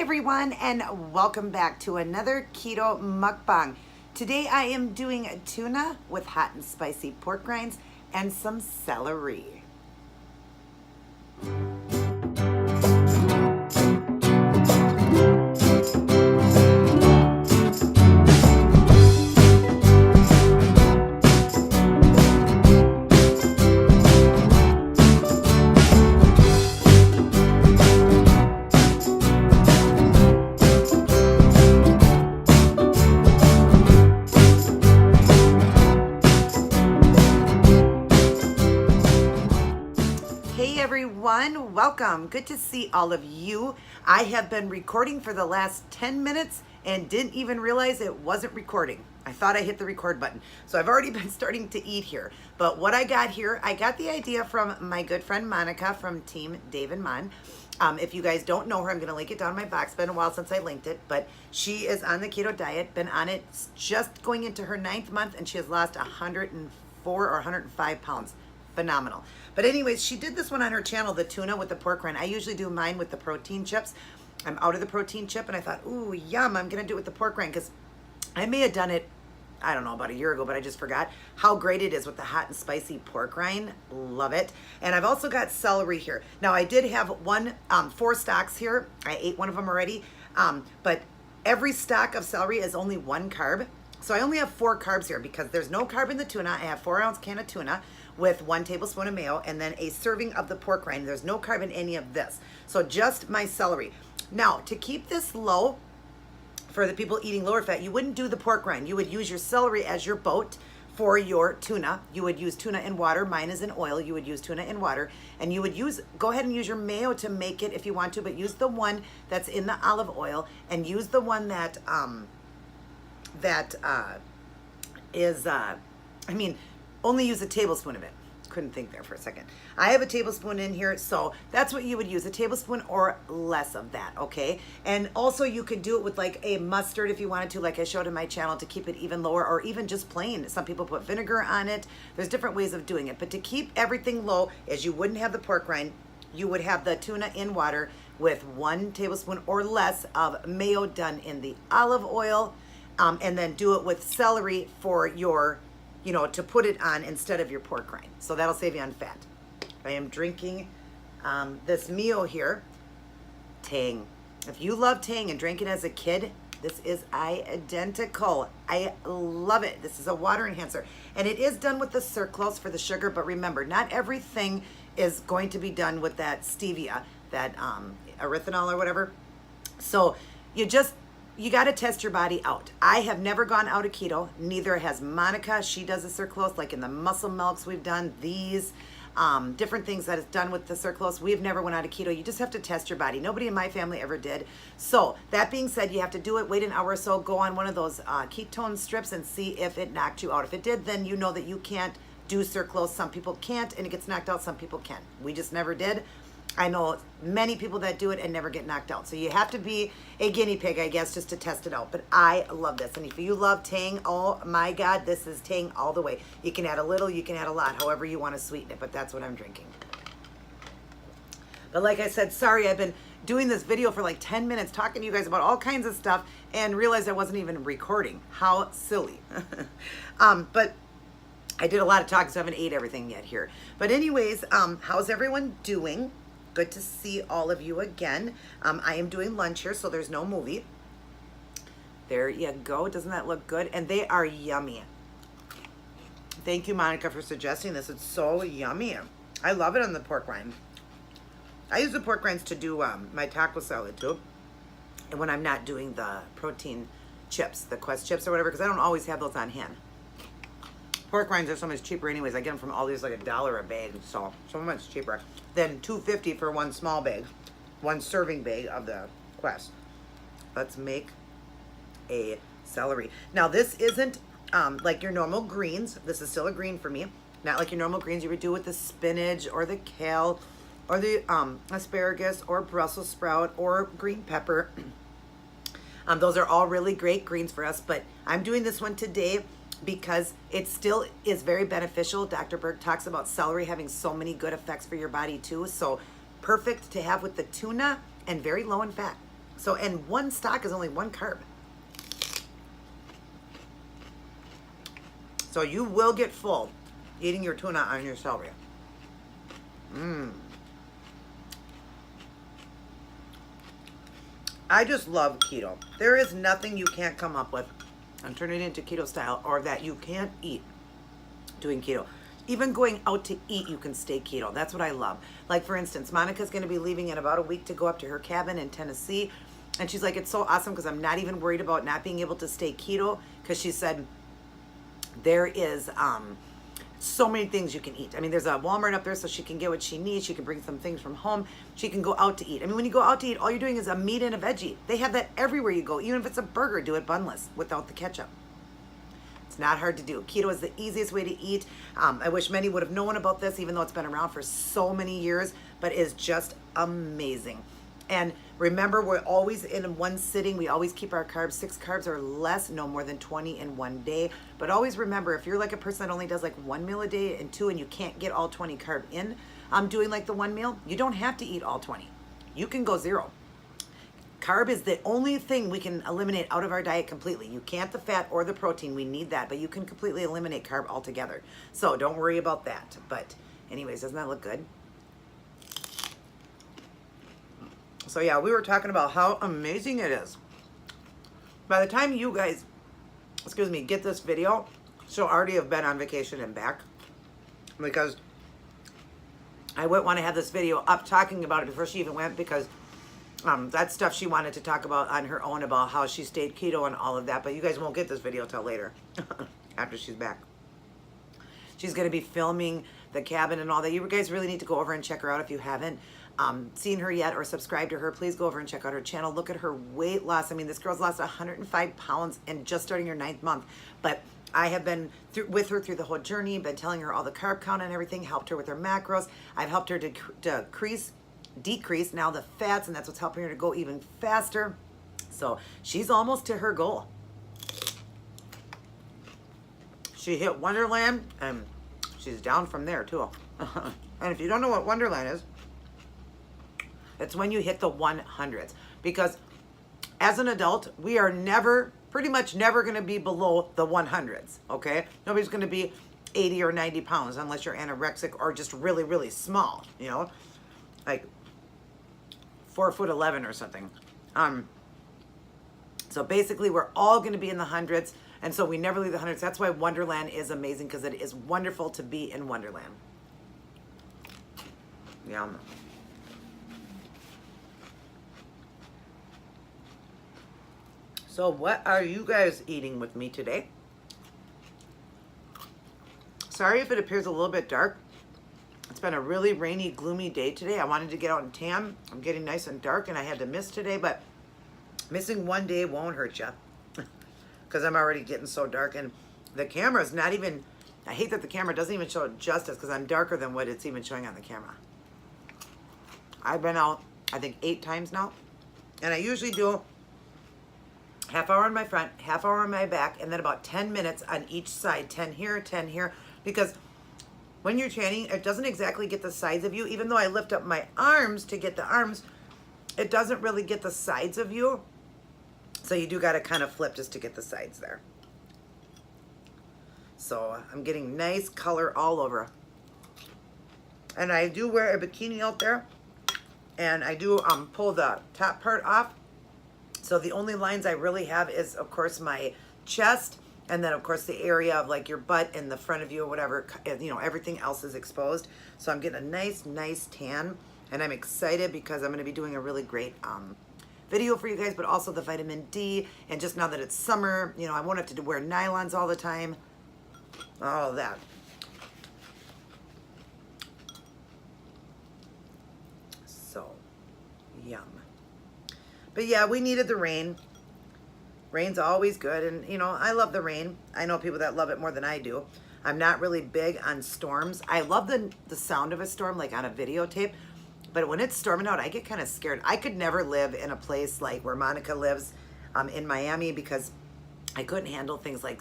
everyone, and welcome back to another keto mukbang. Today I am doing tuna with hot and spicy pork rinds and some celery. Hey everyone, welcome. Good to see all of you. I have been recording for the last 10 minutes and didn't even realize it wasn't recording. I thought I hit the record button. So I've already been starting to eat here. But what I got here, I got the idea from my good friend Monica from Team Dave and Mon. If you guys don't know her, I'm going to link it down in my box. It's been a while since I linked it, but she is on the keto diet, been on it just going into her 9th month, and she has lost 104 or 105 pounds. Phenomenal. But anyways, she did this one on her channel, the tuna with the pork rind. I usually do mine with the protein chips. I'm out of the protein chip, and I thought, ooh, yum, I'm going to do it with the pork rind, because I may have done it, I don't know, about a year ago, but I just forgot how great it is with the hot and spicy pork rind. Love it. And I've also got celery here. Now, I did have 4 stalks here. I ate one of them already, but every stalk of celery is only 1 carb. So I only have 4 carbs here because there's no carb in the tuna. I have 4-ounce can of tuna with 1 tablespoon of mayo and then a serving of the pork rind. There's no carb in any of this. So just my celery. Now, to keep this low for the people eating lower fat, you wouldn't do the pork rind. You would use your celery as your boat for your tuna. You would use tuna in water. Mine is in oil. You would use tuna in water. And you would go ahead and use your mayo to make it if you want to, but use the one that's in the olive oil and use the one that only use a tablespoon of it. Couldn't think there for a second. I have a tablespoon in here, so that's what you would use, a tablespoon or less of that, okay? And also you could do it with like a mustard if you wanted to, like I showed in my channel, to keep it even lower, or even just plain. Some people put vinegar on it. There's different ways of doing it, but to keep everything low, as you wouldn't have the pork rind, you would have the tuna in water with 1 tablespoon or less of mayo done in the olive oil, and then do it with celery for your, to put it on instead of your pork rind. So that'll save you on fat. I am drinking this Mio here, Tang. If you love Tang and drank it as a kid, this is identical. I love it. This is a water enhancer. And it is done with the sucralose for the sugar, but remember, not everything is going to be done with that stevia, that erythritol or whatever. So you got to test your body out. I have never gone out of keto. Neither has Monica. She does the sucralose, like in the muscle milks we've done, these different things that is done with the sucralose. We've never went out of keto. You just have to test your body. Nobody in my family ever did. So that being said, you have to do it, wait an hour or so, go on one of those ketone strips and see if it knocked you out. If it did, then you know that you can't do sucralose. Some people can't, and it gets knocked out. Some people can. We just never did. I know many people that do it and never get knocked out. So you have to be a guinea pig, I guess, just to test it out. But I love this. And if you love Tang, oh my God, this is Tang all the way. You can add a little, you can add a lot, however you want to sweeten it. But that's what I'm drinking. But like I said, sorry, I've been doing this video for like 10 minutes, talking to you guys about all kinds of stuff, and realized I wasn't even recording. How silly. But I did a lot of talking, so I haven't ate everything yet here. But anyways, how's everyone doing? Good to see all of you again. I am doing lunch here, so there's no movie. There you go. Doesn't that look good? And they are yummy. Thank you, Monica, for suggesting this. It's so yummy. I love it on the pork rind. I use the pork rinds to do my taco salad too. And when I'm not doing the protein chips, the Quest chips or whatever, because I don't always have those on hand. Pork rinds are so much cheaper anyways. I get them from Aldi's like $1 a bag, so much cheaper than $2.50 for one small bag, one serving bag of the Quest. Let's make a celery. Now this isn't like your normal greens. This is still a green for me. Not like your normal greens you would do with the spinach or the kale or the asparagus or Brussels sprout or green pepper. Those are all really great greens for us, but I'm doing this one today because it still is very beneficial. Dr. Berg talks about celery having so many good effects for your body too. So perfect to have with the tuna and very low in fat. So, and one stock is only one carb. So you will get full eating your tuna on your celery. I just love keto. There is nothing you can't come up with and turn it into keto style, or that you can't eat doing keto. Even going out to eat, you can stay keto. That's what I love. Like, for instance, Monica's going to be leaving in about a week to go up to her cabin in Tennessee. And she's like, it's so awesome because I'm not even worried about not being able to stay keto, because she said there is so many things you can eat. I mean, there's a Walmart up there, so she can get what she needs. She can bring some things from home. She can go out to eat. I mean, when you go out to eat, all you're doing is a meat and a veggie. They have that everywhere you go. Even if it's a burger, do it bunless without the ketchup. It's not hard to do. Keto is the easiest way to eat. I wish many would have known about this, even though it's been around for so many years, but it's just amazing. And remember, we're always in one sitting. We always keep our carbs 6 carbs or less, no more than 20 in one day. But always remember, if you're like a person that only does like 1 meal a day and 2, and you can't get all 20 carb in, doing like the 1 meal, you don't have to eat all 20. You can go 0. Carb is the only thing we can eliminate out of our diet completely. You can't the fat or the protein. We need that, but you can completely eliminate carb altogether. So don't worry about that. But anyways, doesn't that look good? So yeah, we were talking about how amazing it is. By the time you guys, get this video, she'll already have been on vacation and back, because I wouldn't want to have this video up talking about it before she even went, because that's stuff she wanted to talk about on her own, about how she stayed keto and all of that. But you guys won't get this video till later, after she's back. She's going to be filming the cabin and all that. You guys really need to go over and check her out if you haven't seen her yet or subscribed to her. Please go over and check out her channel. Look at her weight loss. I mean, this girl's lost 105 pounds and just starting her 9th month. But I have been with her through the whole journey, been telling her all the carb count and everything, helped her with her macros. I've helped her to decrease now the fats, and that's what's helping her to go even faster. So she's almost to her goal. She hit Wonderland, and she's down from there too. And if you don't know what Wonderland is, it's when you hit the 100s. Because as an adult, we are pretty much never going to be below the 100s, okay? Nobody's going to be 80 or 90 pounds unless you're anorexic or just really, really small, you know? Like 4'11" or something. So basically, we're all going to be in the hundreds, and so we never leave the hundreds. That's why Wonderland is amazing, because it is wonderful to be in Wonderland. Yum. So what are you guys eating with me today? Sorry if it appears a little bit dark. It's been a really rainy, gloomy day today. I wanted to get out and tan. I'm getting nice and dark, and I had to miss today, but missing one day won't hurt you, because I'm already getting so dark, and the camera's not even, I hate that the camera doesn't even show it justice, because I'm darker than what it's even showing on the camera. I've been out, I think, 8 times now, and I usually do half hour on my front, half hour on my back, and then about 10 minutes on each side, 10 here, 10 here, because when you're tanning, it doesn't exactly get the sides of you. Even though I lift up my arms to get the arms, it doesn't really get the sides of you. So you do got to kind of flip just to get the sides there. So I'm getting nice color all over. And I do wear a bikini out there, and I do pull the top part off. So the only lines I really have is, of course, my chest, and then, of course, the area of like your butt and the front of you or whatever, you know, everything else is exposed. So I'm getting a nice tan, and I'm excited because I'm going to be doing a really great video for you guys, but also the vitamin D. And just now that it's summer, you know, I won't have to wear nylons all the time. All of that. So, yum. But yeah, we needed the rain. Rain's always good, and you know, I love the rain. I know people that love it more than I do. I'm not really big on storms. I love the sound of a storm, like on a videotape, but when it's storming out, I get kind of scared. I could never live in a place like where Monica lives in Miami, because I couldn't handle things like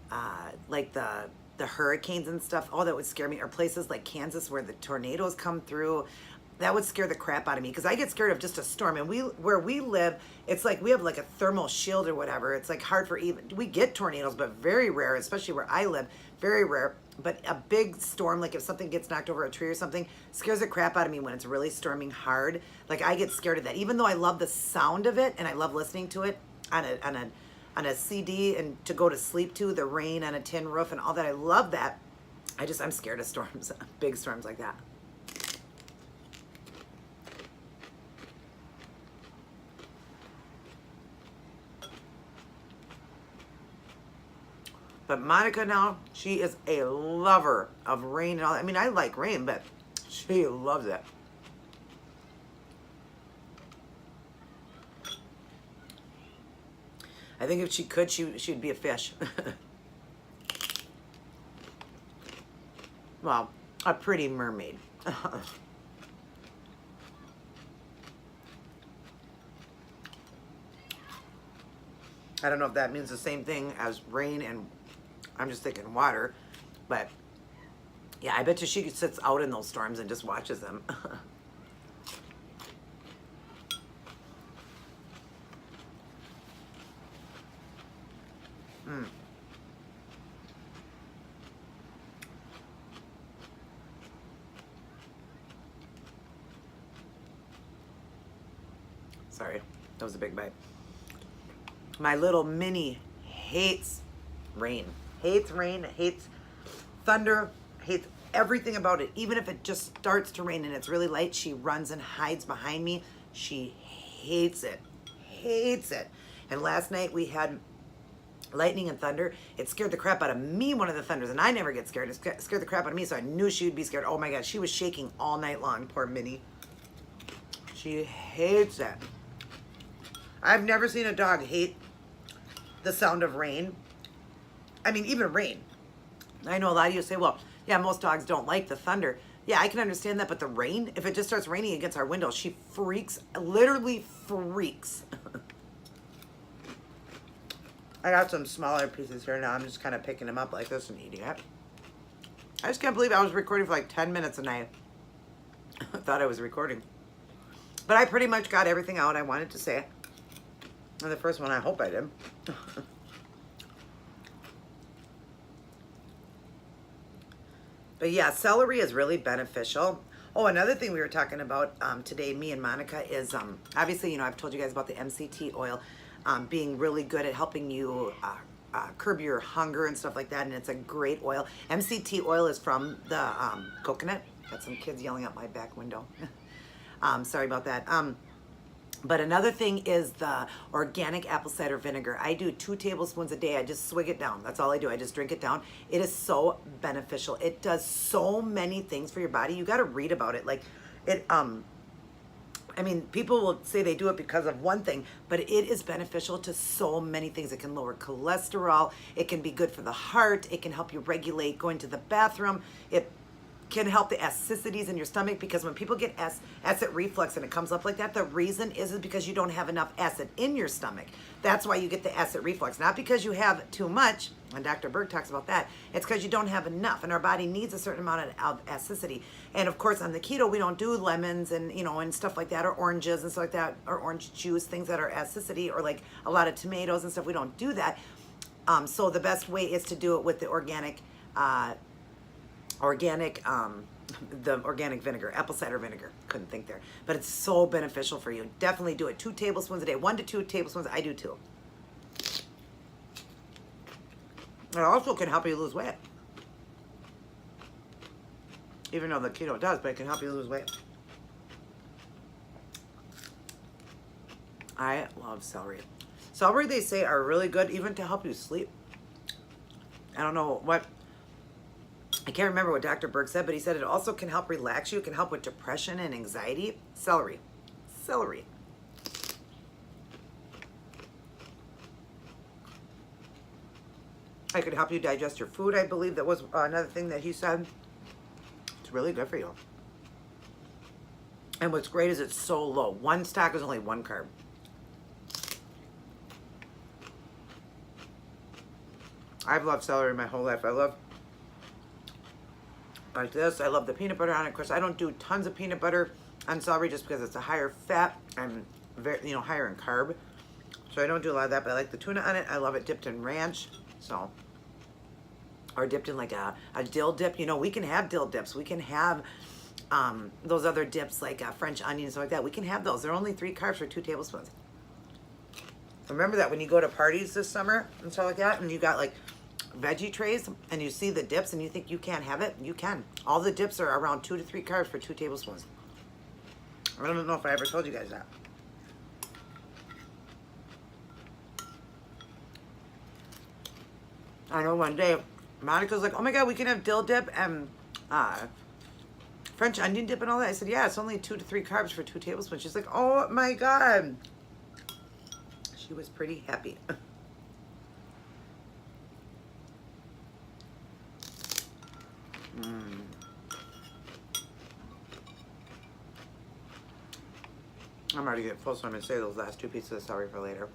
the hurricanes and stuff. Oh, that would scare me. Or places like Kansas where the tornadoes come through. that would scare the crap out of me because I get scared of just a storm. And where we live, it's like we have like a thermal shield or whatever. It's like hard for even, we get tornadoes, but very rare, especially where I live, very rare. But a big storm, like if something gets knocked over a tree or something, scares the crap out of me when it's really storming hard. Like I get scared of that, even though I love the sound of it and I love listening to it on a CD and to go to sleep to, the rain on a tin roof and all that. I love that. I'm scared of storms, big storms like that. But Monica now, she is a lover of rain and all that. I mean, I like rain, but she loves it. I think if she could, she'd be a fish. Well, a pretty mermaid. I don't know if that means the same thing as rain and I'm just thinking water, but yeah, I bet you she sits out in those storms and just watches them. Mm. Sorry, that was a big bite. My little mini hates rain. Hates rain, hates thunder, hates everything about it. Even if it just starts to rain and it's really light, she runs and hides behind me. She hates it. Hates it. And last night we had lightning and thunder. It scared the crap out of me, one of the thunders, and I never get scared. It scared the crap out of me, so I knew she would be scared. Oh my God, she was shaking all night long, poor Minnie. She hates it. I've never seen a dog hate the sound of rain. I mean, even rain. I know a lot of you say, well, yeah, most dogs don't like the thunder. Yeah, I can understand that, but the rain, if it just starts raining against our window, she freaks, literally freaks. I got some smaller pieces here now. I'm just kind of picking them up like this and eating it. I just can't believe I was recording for like 10 minutes and I thought I was recording. But I pretty much got everything out I wanted to say. And the first one, I hope I did. But yeah, celery is really beneficial. Oh, another thing we were talking about today, me and Monica, is obviously, you know, I've told you guys about the MCT oil being really good at helping you curb your hunger and stuff like that. And it's a great oil. MCT oil is from the coconut. Got some kids yelling out my back window. Sorry about that. But another thing is the organic apple cider vinegar. I do 2 tablespoons a day. I just swig it down. That's all I do. I just drink it down. It is so beneficial. It does so many things for your body. You got to read about it. Like it, I mean, people will say they do it because of one thing, but it is beneficial to so many things. It can lower cholesterol. It can be good for the heart. It can help you regulate going to the bathroom. It can help the acidicities in your stomach, because when people get acid reflux and it comes up like that, the reason is because you don't have enough acid in your stomach. That's why you get the acid reflux, not because you have too much, and Dr. Berg talks about that. It's because you don't have enough, and our body needs a certain amount of acidity. And of course, on the keto, we don't do lemons and, you know, and stuff like that, or oranges and stuff like that, or orange juice, things that are acidity, or like a lot of tomatoes and stuff. We don't do that. So the best way is to do it with the organic vinegar, apple cider vinegar. Couldn't think there. But it's so beneficial for you. Definitely do it. 2 tablespoons a day. 1 to 2 tablespoons. I do 2. It also can help you lose weight. Even though the keto does, but it can help you lose weight. I love celery. Celery, they say, are really good even to help you sleep. I don't know what... I can't remember what Dr. Berg said, but he said it also can help relax you. It can help with depression and anxiety. Celery. Celery. It could help you digest your food, I believe. That was another thing that he said. It's really good for you. And what's great is it's so low. 1 stack is only 1 carb. I've loved celery my whole life. I love like this. I love the peanut butter on it. Of course, I don't do tons of peanut butter. on celery just because it's a higher fat and very, you know, higher in carb. So I don't do a lot of that, but I like the tuna on it. I love it dipped in ranch. So, or dipped in like a dill dip. You know, we can have dill dips. We can have those other dips like French onions, stuff like that. We can have those. They're only 3 carbs for 2 tablespoons. Remember that when you go to parties this summer and stuff like that, and you got like veggie trays and you see the dips and you think you can't have it, you can. All the dips are around 2 to 3 carbs for 2 tablespoons. I don't know if I ever told you guys that. I know one day Monica's like, oh my God, we can have dill dip and French onion dip and all that. I said, yeah, it's only 2 to 3 carbs for 2 tablespoons. She's like, oh my God. She was pretty happy. I'm already getting full, so I'm going to save those last 2 pieces of celery for later.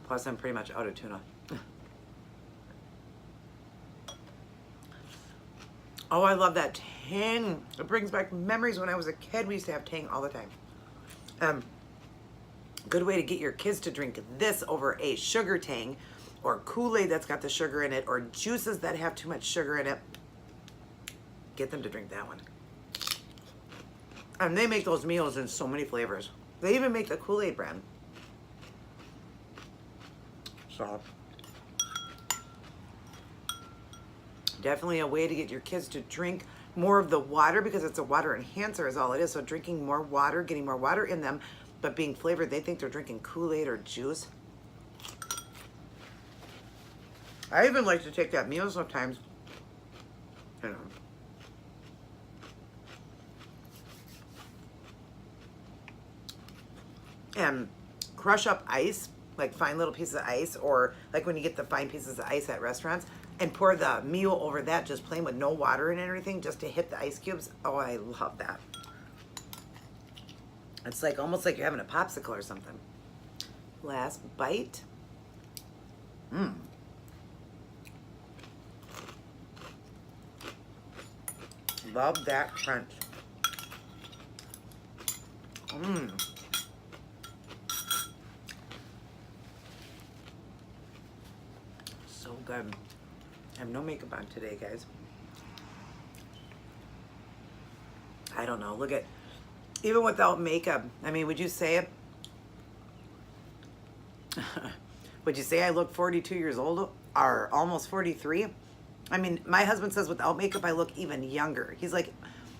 Plus, I'm pretty much out of tuna. Oh, I love that tang. It brings back memories when I was a kid. We used to have tang all the time. Good way to get your kids to drink this over a sugar tang or Kool-Aid that's got the sugar in it or juices that have too much sugar in it. Get them to drink that one. And they make those meals in so many flavors. They even make the Kool-Aid brand. So, definitely a way to get your kids to drink more of the water because it's a water enhancer is all it is. So drinking more water, getting more water in them, but being flavored, they think they're drinking Kool-Aid or juice. I even like to take that meal sometimes. You know. And crush up ice, like fine little pieces of ice, or like when you get the fine pieces of ice at restaurants, and pour the meal over that, just plain with no water in it or anything, just to hit the ice cubes. Oh, I love that. It's like almost like you're having a popsicle or something. Last bite. Love that crunch. So good. I have no makeup on today, guys. I don't know. Look at, even without makeup, I mean, would you say it? Would you say I look 42 years old or almost 43? I mean, my husband says without makeup, I look even younger. He's like,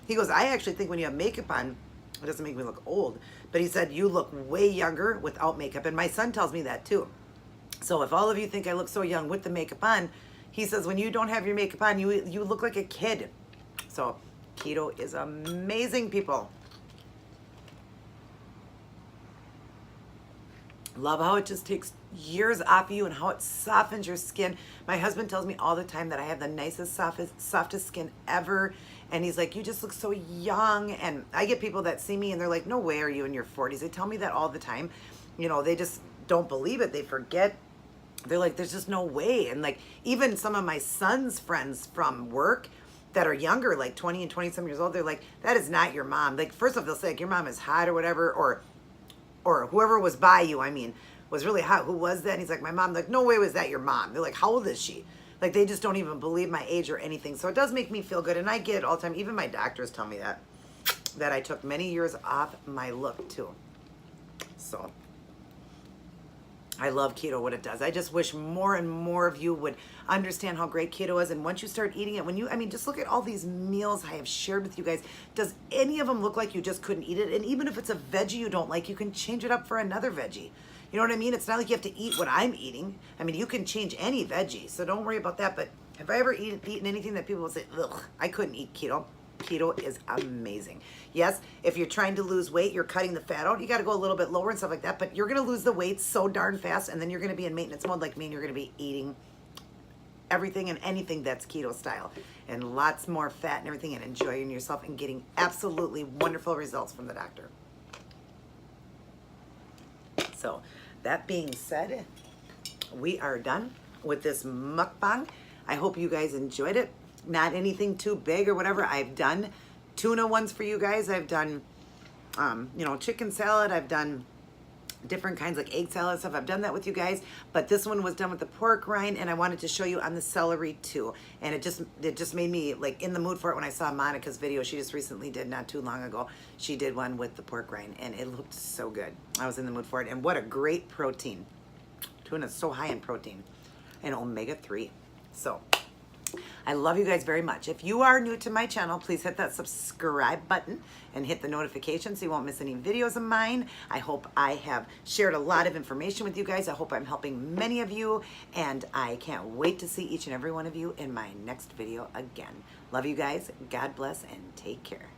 he goes, I actually think when you have makeup on, it doesn't make me look old. But he said, you look way younger without makeup. And my son tells me that too. So if all of you think I look so young with the makeup on, he says when you don't have your makeup on, you look like a kid. So keto is amazing, people. Love how it just takes years off you and how it softens your skin. My husband tells me all the time that I have the nicest, softest skin ever. And he's like, you just look so young. And I get people that see me and they're like, no way are you in your 40s. They tell me that all the time. You know, they just don't believe it. They forget. They're like, there's just no way. And like, even some of my son's friends from work that are younger, like 20 and 20 some years old, they're like, that is not your mom. Like, first off, they'll say like, your mom is hot or whatever, or whoever was by you, I mean, was really hot. Who was that? And he's like, my mom. Like, no way was that your mom. They're like, how old is she? Like, they just don't even believe my age or anything. So it does make me feel good. And I get it all the time. Even my doctors tell me that I took many years off my look too. So I love keto, what it does. I just wish more and more of you would understand how great keto is. And once you start eating it, I mean, just look at all these meals I have shared with you guys. Does any of them look like you just couldn't eat it? And even if it's a veggie you don't like, you can change it up for another veggie. You know what I mean? It's not like you have to eat what I'm eating. I mean, you can change any veggie, so don't worry about that. But have I ever eaten anything that people will say, ugh, I couldn't eat keto? Keto is amazing. Yes, if you're trying to lose weight, you're cutting the fat out, you got to go a little bit lower and stuff like that, but you're going to lose the weight so darn fast, and then you're going to be in maintenance mode like me, and you're going to be eating everything and anything that's keto style, and lots more fat and everything, and enjoying yourself and getting absolutely wonderful results from the doctor. So, that being said, we are done with this mukbang. I hope you guys enjoyed it. not anything too big or whatever. I've done tuna ones for you guys. I've done, you know, chicken salad. I've done different kinds like egg salad stuff. I've done that with you guys, but this one was done with the pork rind, and I wanted to show you on the celery too. And it just made me like in the mood for it when I saw Monica's video. She just recently did, not too long ago. She did one with the pork rind, and it looked so good. I was in the mood for it, and what a great protein. Tuna is so high in protein and omega-3. So I love you guys very much. If you are new to my channel, please hit that subscribe button and hit the notification so you won't miss any videos of mine. I hope I have shared a lot of information with you guys. I hope I'm helping many of you, and I can't wait to see each and every one of you in my next video again. Love you guys. God bless and take care.